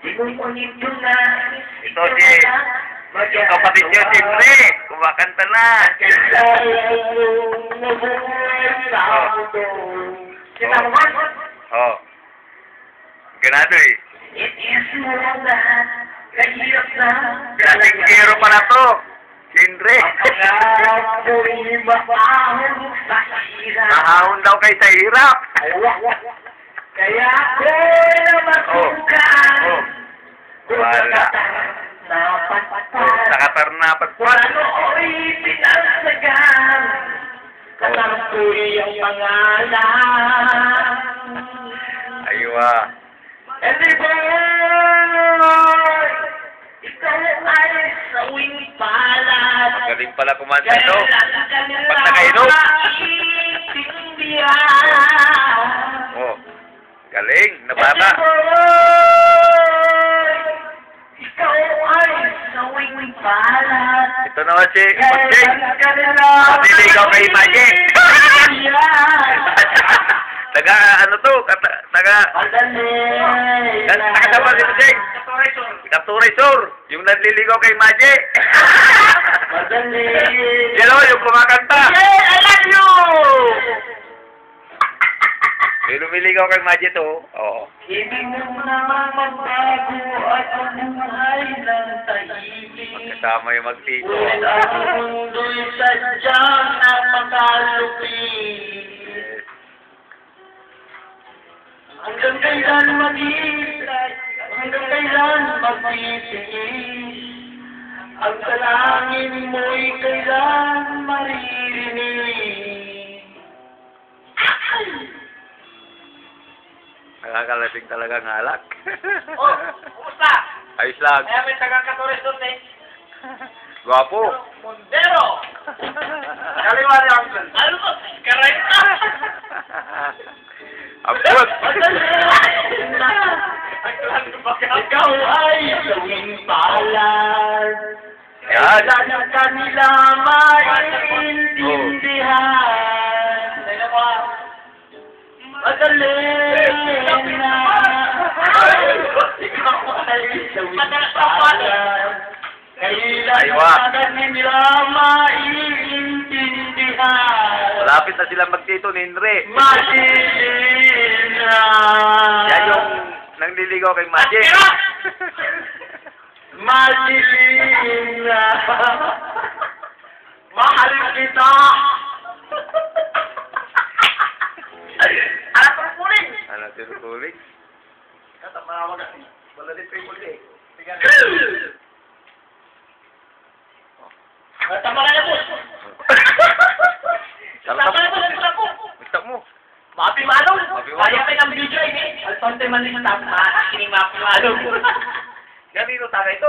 Ito si... Yung kapatid niyo, si Pre. Kumakanta na. Oh. Ganado eh. Klaseng hero pa na to. Sindre. Mahahon daw kayo sa hirap. Kaya ako'y namasukan. Wala. Nakatarnapat pa. Ano'y pinagsagan. Katampuy ang pangalan. Aywa. Every boy, ikaw ay sawing palad. Magaling pala kumanta to. Pag nakainom. Oh. Galing. Nabata. Ikaw ay sawing palad. Ito naman si Kutsing. Matiligaw kay Magic. Taga ano to? Taga dapat si Kutsing. Katuray Sur. Yung nanliligaw kay Magic. Yan o, yung kumakanta. I love you! Yung lumiligaw kay Magic to. Oo. Ibig mo naman magbago at umuhay ng tahimik. Kasama yung magtito. Ngunit ang mundo'y sadyang napakalupit. Yes. Hanggang kailan mag-iisay, hanggang kailan magtitiis. Ang salangin mo'y kailan maririnig. Nakakalasing talaga ng alak. Oh, kumusta? Ayos lang. Kaya may taga-Katores doon eh. Gwapo. Mondero! Kaliwa niya ang plan. Ano to? Karay ka! Abot. Ikaw ay sawing palad. Yan. Kaya na kanila maintindihan. Madali na. Ikaw ay sawing palad. Aywa. Kailan na kanila maintindihan. Malapit na sila magtito ni Inre. Madilim na. Yan yung nangliligaw kay Magic. Madilim na. Mahal kita. Anak perempuan. Ano, tinutulig? Kata mawag ka. Wala din perempuan. Tama ka na po. Tama ka na po. Gusto mo? Mapi malong. Mapi malong. Kaya kayo ng video ini. Alpante man din tama. Kini mapi malong. Ganito tayo ito.